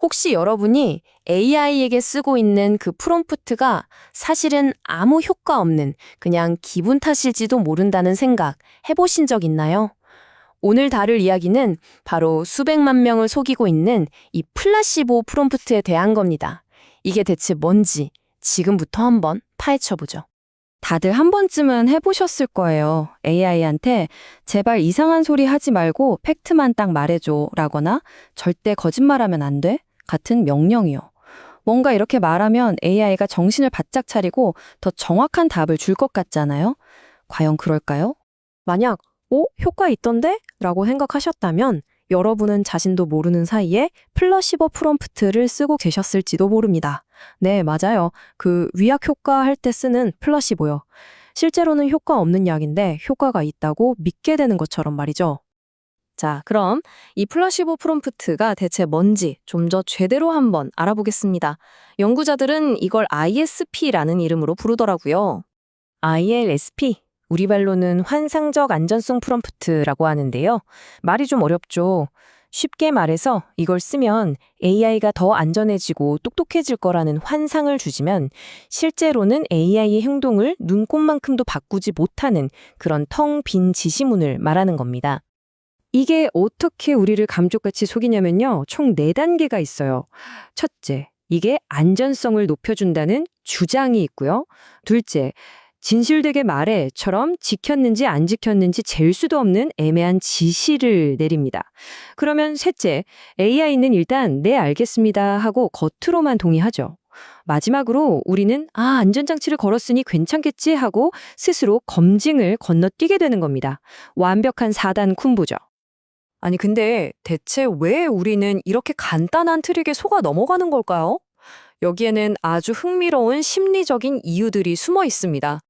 혹시 여러분이 AI에게 쓰고 있는 그 프롬프트가 사실은 아무 효과 없는 그냥 기분 탓일지도 모른다는 생각 해보신 적 있나요? 오늘 다룰 이야기는 바로 수백만 명을 속이고 있는 이 플라시보 프롬프트에 대한 겁니다. 이게 대체 뭔지 지금부터 한번 파헤쳐보죠. 다들 한 번쯤은 해보셨을 거예요. AI한테 제발 이상한 소리 하지 말고 팩트만 딱 말해줘 라거나 절대 거짓말하면 안 돼? 같은 명령이요. 뭔가 이렇게 말하면 AI가 정신을 바짝 차리고 더 정확한 답을 줄 것 같잖아요. 과연 그럴까요? 만약 효과 있던데? 라고 생각하셨다면 여러분은 자신도 모르는 사이에 플라시보 프롬프트를 쓰고 계셨을지도 모릅니다. 네, 맞아요. 그 위약 효과 할 때 쓰는 플라시보요. 실제로는 효과 없는 약인데 효과가 있다고 믿게 되는 것처럼 말이죠. 자, 그럼 이 플라시보 프롬프트가 대체 뭔지 좀 더 제대로 한번 알아보겠습니다. 연구자들은 이걸 ISP라는 이름으로 부르더라고요. ILSP. 우리 말로는 환상적 안전성 프롬프트라고 하는데요. 말이 좀 어렵죠. 쉽게 말해서 이걸 쓰면 AI가 더 안전해지고 똑똑해질 거라는 환상을 주지만 실제로는 AI의 행동을 눈꼽만큼도 바꾸지 못하는 그런 텅 빈 지시문을 말하는 겁니다. 이게 어떻게 우리를 감쪽같이 속이냐면요. 총 4단계가 있어요. 첫째, 이게 안전성을 높여준다는 주장이 있고요. 둘째, 진실되게 말해처럼 지켰는지 안 지켰는지 잴 수도 없는 애매한 지시를 내립니다. 그러면 셋째, AI는 일단 네 알겠습니다 하고 겉으로만 동의하죠. 마지막으로 우리는 안전장치를 걸었으니 괜찮겠지 하고 스스로 검증을 건너뛰게 되는 겁니다. 완벽한 4단 콤보죠. 아니 근데 대체 왜 우리는 이렇게 간단한 트릭에 속아 넘어가는 걸까요? 여기에는 아주 흥미로운 심리적인 이유들이 숨어 있습니다.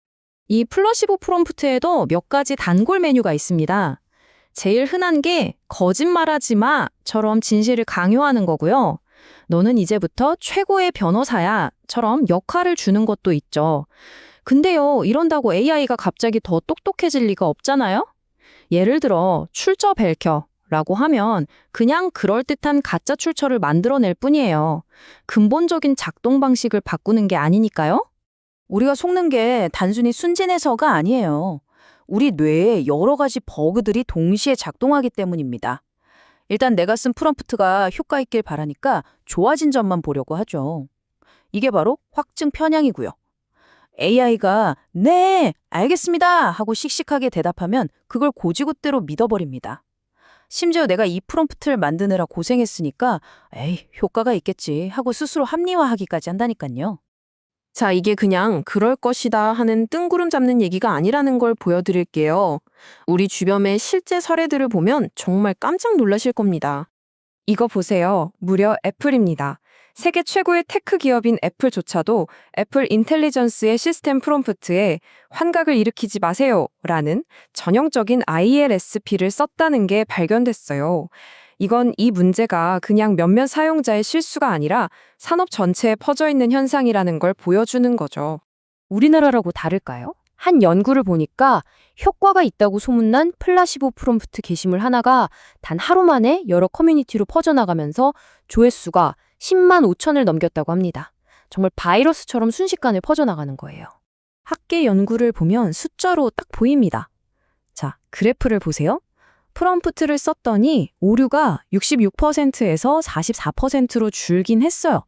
이 플라시보 프롬프트에도 몇 가지 단골 메뉴가 있습니다. 제일 흔한 게 거짓말하지 마처럼 진실을 강요하는 거고요. 너는 이제부터 최고의 변호사야처럼 역할을 주는 것도 있죠. 근데요, 이런다고 AI가 갑자기 더 똑똑해질 리가 없잖아요? 예를 들어 출처 밝혀라고 하면 그냥 그럴듯한 가짜 출처를 만들어낼 뿐이에요. 근본적인 작동 방식을 바꾸는 게 아니니까요. 우리가 속는 게 단순히 순진해서가 아니에요. 우리 뇌에 여러 가지 버그들이 동시에 작동하기 때문입니다. 일단 내가 쓴 프롬프트가 효과 있길 바라니까 좋아진 점만 보려고 하죠. 이게 바로 확증 편향이고요. AI가 네, 알겠습니다 하고 씩씩하게 대답하면 그걸 고지고대로 믿어버립니다. 심지어 내가 이 프롬프트를 만드느라 고생했으니까 에이, 효과가 있겠지 하고 스스로 합리화하기까지 한다니까요. 자, 이게 그냥 그럴 것이다 하는 뜬구름 잡는 얘기가 아니라는 걸 보여드릴게요. 우리 주변의 실제 사례들을 보면 정말 깜짝 놀라실 겁니다. 이거 보세요. 무려 애플입니다. 세계 최고의 테크 기업인 애플조차도 애플 인텔리전스의 시스템 프롬프트에 환각을 일으키지 마세요 라는 전형적인 ILSP를 썼다는 게 발견됐어요. 이건 이 문제가 그냥 몇몇 사용자의 실수가 아니라 산업 전체에 퍼져 있는 현상이라는 걸 보여주는 거죠. 우리나라라고 다를까요? 한 연구를 보니까 효과가 있다고 소문난 플라시보 프롬프트 게시물 하나가 단 하루 만에 여러 커뮤니티로 퍼져나가면서 조회수가 10만 5천을 넘겼다고 합니다. 정말 바이러스처럼 순식간에 퍼져나가는 거예요. 학계 연구를 보면 숫자로 딱 보입니다. 자, 그래프를 보세요. 프롬프트를 썼더니 오류가 66%에서 44%로 줄긴 했어요.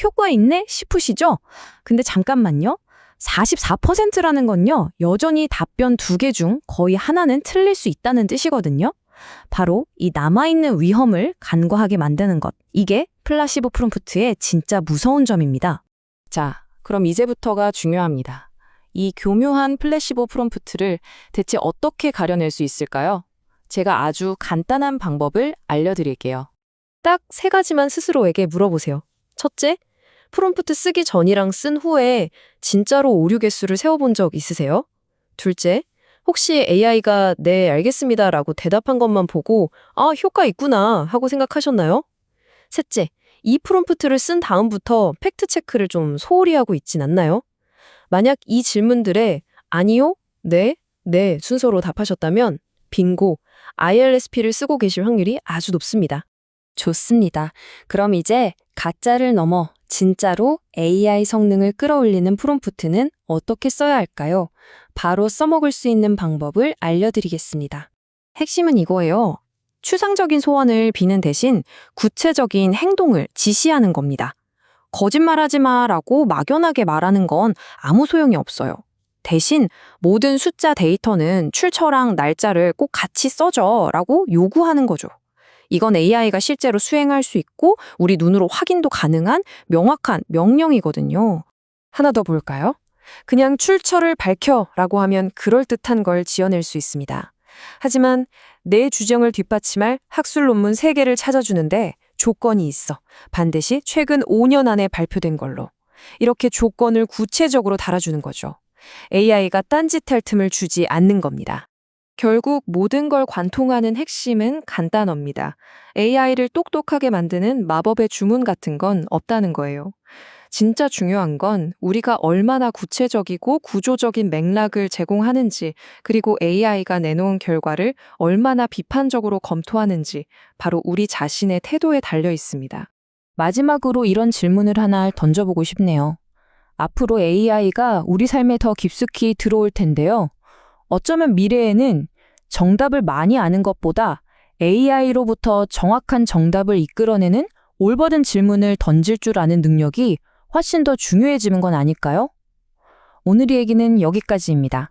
효과 있네? 싶으시죠? 근데 잠깐만요. 44%라는 건요, 여전히 답변 2개 중 거의 하나는 틀릴 수 있다는 뜻이거든요. 바로 이 남아있는 위험을 간과하게 만드는 것. 이게 플라시보 프롬프트의 진짜 무서운 점입니다. 자, 그럼 이제부터가 중요합니다. 이 교묘한 플라시보 프롬프트를 대체 어떻게 가려낼 수 있을까요? 제가 아주 간단한 방법을 알려드릴게요. 딱 3가지만 스스로에게 물어보세요. 첫째, 프롬프트 쓰기 전이랑 쓴 후에 진짜로 오류 개수를 세어본 적 있으세요? 둘째, 혹시 AI가 네, 알겠습니다 라고 대답한 것만 보고 효과 있구나 하고 생각하셨나요? 셋째, 이 프롬프트를 쓴 다음부터 팩트체크를 좀 소홀히 하고 있진 않나요? 만약 이 질문들에 아니요, 네, 네 순서로 답하셨다면 빙고, ILSP를 쓰고 계실 확률이 아주 높습니다. 좋습니다. 그럼 이제 가짜를 넘어 진짜로 AI 성능을 끌어올리는 프롬프트는 어떻게 써야 할까요? 바로 써먹을 수 있는 방법을 알려드리겠습니다. 핵심은 이거예요. 추상적인 소원을 비는 대신 구체적인 행동을 지시하는 겁니다. 거짓말하지 마라고 막연하게 말하는 건 아무 소용이 없어요. 대신 모든 숫자 데이터는 출처랑 날짜를 꼭 같이 써줘라고 요구하는 거죠. 이건 AI가 실제로 수행할 수 있고 우리 눈으로 확인도 가능한 명확한 명령이거든요. 하나 더 볼까요? 그냥 출처를 밝혀라고 하면 그럴듯한 걸 지어낼 수 있습니다. 하지만 내 주장을 뒷받침할 학술 논문 3개를 찾아주는데 조건이 있어. 반드시 최근 5년 안에 발표된 걸로. 이렇게 조건을 구체적으로 달아주는 거죠. AI가 딴짓할 틈을 주지 않는 겁니다. 결국 모든 걸 관통하는 핵심은 간단합니다. AI를 똑똑하게 만드는 마법의 주문 같은 건 없다는 거예요. 진짜 중요한 건 우리가 얼마나 구체적이고 구조적인 맥락을 제공하는지, 그리고 AI가 내놓은 결과를 얼마나 비판적으로 검토하는지, 바로 우리 자신의 태도에 달려 있습니다. 마지막으로 이런 질문을 하나 던져보고 싶네요. 앞으로 AI가 우리 삶에 더 깊숙이 들어올 텐데요. 어쩌면 미래에는 정답을 많이 아는 것보다 AI로부터 정확한 정답을 이끌어내는 올바른 질문을 던질 줄 아는 능력이 훨씬 더 중요해지는 건 아닐까요? 오늘의 얘기는 여기까지입니다.